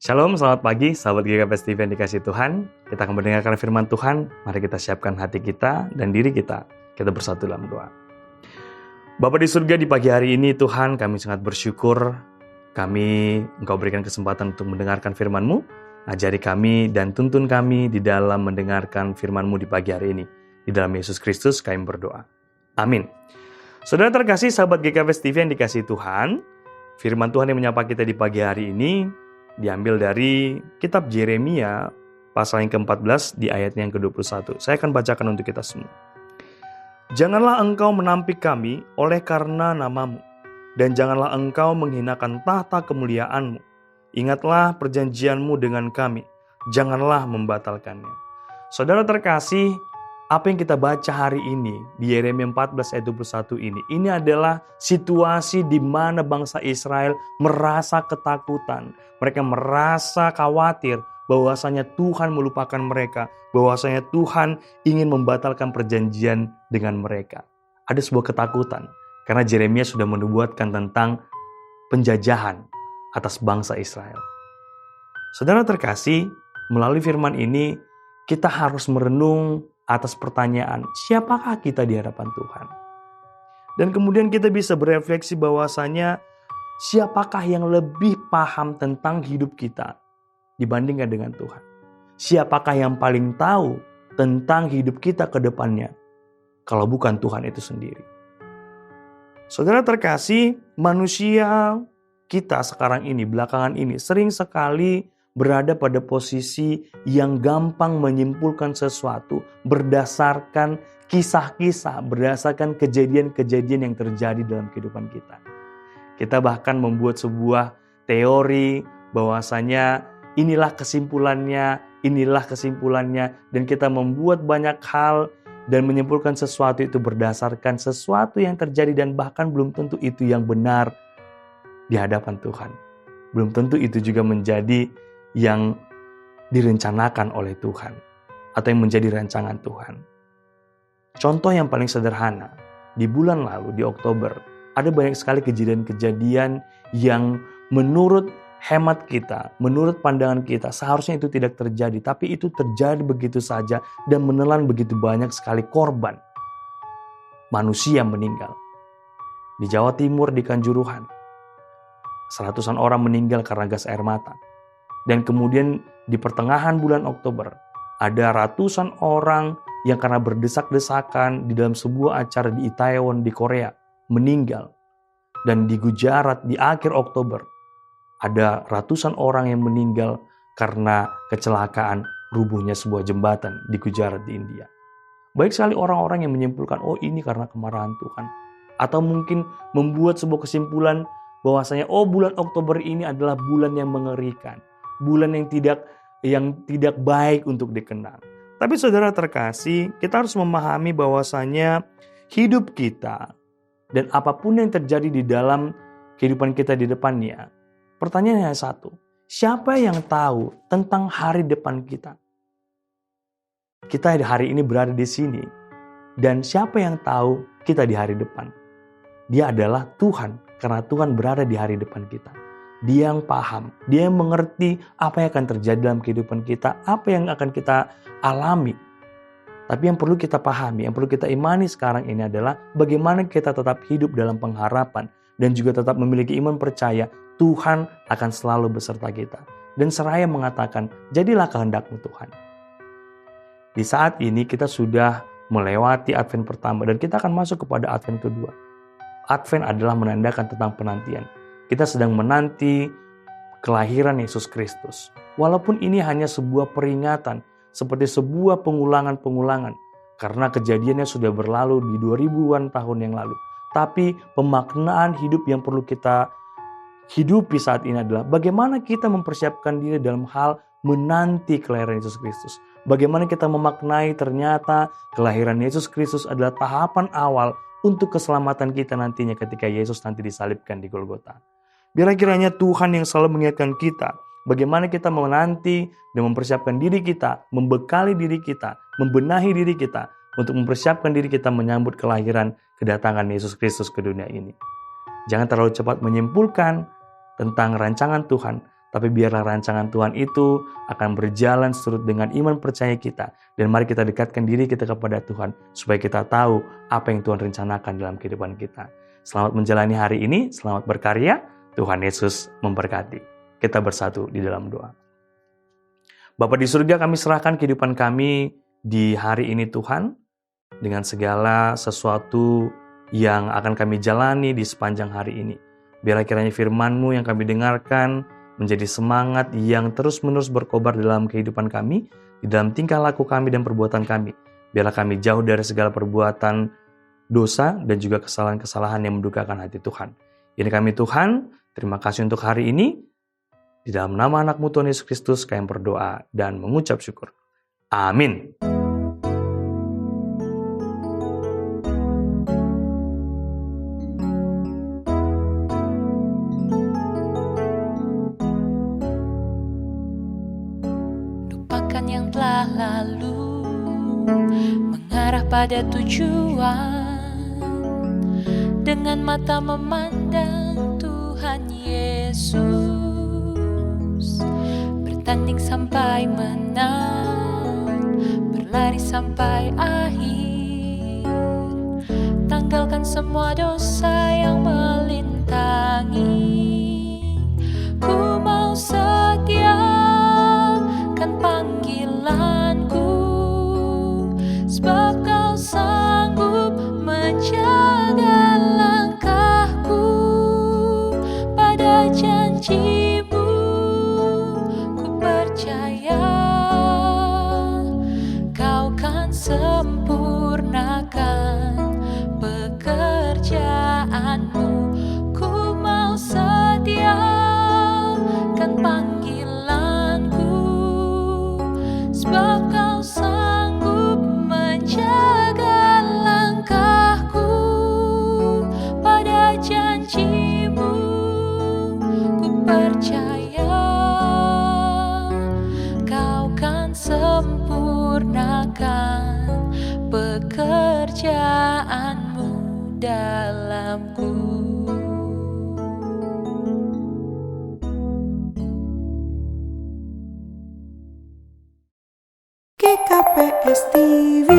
Shalom, selamat pagi, sahabat GKPS TV yang dikasih Tuhan. Kita akan mendengarkan firman Tuhan. Mari kita siapkan hati kita dan diri kita. Kita bersatu dalam doa. Bapa di surga, di pagi hari ini Tuhan, kami sangat bersyukur. Engkau berikan kesempatan untuk mendengarkan firman-Mu. Ajari kami dan tuntun kami di dalam mendengarkan firman-Mu di pagi hari ini. Di dalam Yesus Kristus kami berdoa. Amin. Saudara terkasih, sahabat GKPS TV yang dikasih Tuhan, firman Tuhan yang menyapa kita di pagi hari ini diambil dari kitab Yeremia pasal yang ke-14 di ayat yang ke-21. Saya akan bacakan untuk kita semua. Janganlah engkau menampik kami oleh karena namamu, dan janganlah engkau menghinakan tahta kemuliaanmu. Ingatlah perjanjianmu dengan kami, janganlah membatalkannya. Saudara terkasih, apa yang kita baca hari ini di Yeremia 14 ayat 21 ini adalah situasi di mana bangsa Israel merasa ketakutan. Mereka merasa khawatir bahwasanya Tuhan melupakan mereka, bahwasanya Tuhan ingin membatalkan perjanjian dengan mereka. Ada sebuah ketakutan karena Yeremia sudah menubuatkan tentang penjajahan atas bangsa Israel. Saudara terkasih, melalui firman ini kita harus merenung atas pertanyaan, siapakah kita di hadapan Tuhan? Dan kemudian kita bisa berefleksi bahwasanya siapakah yang lebih paham tentang hidup kita dibandingkan dengan Tuhan? Siapakah yang paling tahu tentang hidup kita ke depannya kalau bukan Tuhan itu sendiri? Saudara terkasih, manusia kita sekarang ini, belakangan ini sering sekali berada pada posisi yang gampang menyimpulkan sesuatu berdasarkan kisah-kisah, berdasarkan kejadian-kejadian yang terjadi dalam kehidupan kita. Kita bahkan membuat sebuah teori bahwasanya inilah kesimpulannya, dan kita membuat banyak hal dan menyimpulkan sesuatu itu berdasarkan sesuatu yang terjadi dan bahkan belum tentu itu yang benar di hadapan Tuhan. Belum tentu itu juga menjadi yang direncanakan oleh Tuhan atau yang menjadi rancangan Tuhan. Contoh yang paling sederhana, di bulan lalu di Oktober ada banyak sekali kejadian-kejadian yang menurut hemat kita, menurut pandangan kita seharusnya itu tidak terjadi, tapi itu terjadi begitu saja dan menelan begitu banyak sekali korban manusia meninggal. Di Jawa Timur di Kanjuruhan, seratusan orang meninggal karena gas air mata. Dan kemudian di pertengahan bulan Oktober, ada ratusan orang yang karena berdesak-desakan di dalam sebuah acara di Itaewon di Korea, meninggal. Dan di Gujarat di akhir Oktober, ada ratusan orang yang meninggal karena kecelakaan rubuhnya sebuah jembatan di Gujarat di India. Baik sekali orang-orang yang menyimpulkan, oh ini karena kemarahan Tuhan. Atau mungkin membuat sebuah kesimpulan bahwasanya bulan Oktober ini adalah bulan yang mengerikan. Bulan yang tidak baik untuk dikenal. Tapi saudara terkasih, kita harus memahami bahwasanya hidup kita dan apapun yang terjadi di dalam kehidupan kita di depannya, pertanyaannya hanya satu, siapa yang tahu tentang hari depan kita? Kita hari ini berada di sini, dan siapa yang tahu kita di hari depan? Dia adalah Tuhan, karena Tuhan berada di hari depan kita. Dia yang paham, dia yang mengerti apa yang akan terjadi dalam kehidupan kita, apa yang akan kita alami. Tapi yang perlu kita pahami, yang perlu kita imani sekarang ini adalah bagaimana kita tetap hidup dalam pengharapan dan juga tetap memiliki iman percaya Tuhan akan selalu beserta kita. Dan seraya mengatakan, jadilah kehendak-Mu Tuhan. Di saat ini kita sudah melewati Advent pertama dan kita akan masuk kepada Advent kedua. Advent adalah menandakan tentang penantian. Kita sedang menanti kelahiran Yesus Kristus. Walaupun ini hanya sebuah peringatan, seperti sebuah pengulangan-pengulangan. Karena kejadiannya sudah berlalu di 2000-an tahun yang lalu. Tapi pemaknaan hidup yang perlu kita hidupi saat ini adalah bagaimana kita mempersiapkan diri dalam hal menanti kelahiran Yesus Kristus. Bagaimana kita memaknai ternyata kelahiran Yesus Kristus adalah tahapan awal untuk keselamatan kita nantinya ketika Yesus nanti disalibkan di Golgota. Biarlah kiranya Tuhan yang selalu mengingatkan kita bagaimana kita menanti dan mempersiapkan diri kita, membekali diri kita, membenahi diri kita untuk mempersiapkan diri kita menyambut kelahiran kedatangan Yesus Kristus ke dunia ini. Jangan terlalu cepat menyimpulkan tentang rancangan Tuhan, tapi biarlah rancangan Tuhan itu akan berjalan seturut dengan iman percaya kita. Dan mari kita dekatkan diri kita kepada Tuhan, supaya kita tahu apa yang Tuhan rencanakan dalam kehidupan kita. Selamat menjalani hari ini, selamat berkarya, Tuhan Yesus memberkati. Kita bersatu di dalam doa. Bapa di surga, kami serahkan kehidupan kami di hari ini Tuhan, dengan segala sesuatu yang akan kami jalani di sepanjang hari ini. Biarlah kiranya firman-Mu yang kami dengarkan menjadi semangat yang terus-menerus berkobar dalam kehidupan kami, di dalam tingkah laku kami dan perbuatan kami. Biarlah kami jauh dari segala perbuatan dosa dan juga kesalahan-kesalahan yang mendukakan hati Tuhan. Ini kami Tuhan, terima kasih untuk hari ini. Di dalam nama anak-Mu Tuhan Yesus Kristus kami berdoa dan mengucap syukur. Amin. Yang telah lalu, mengarah pada tujuan, dengan mata memandang Tuhan Yesus, bertanding sampai menang, berlari sampai akhir, tanggalkan semua dosa yang melintangi. Ku mau setia panggilanku, sebab Kau sanggup menjaga langkahku. Pada janji-Mu ku percaya, Kau kan sempurnakan pekerjaan-Mu. Ku mau setiakan panggilanku, sebab Kau sanggup menjaga langkahku. Pada janji-Mu ku percaya, Kau kan sempurnakan pekerjaan-Mu dalamku. GKPS TV.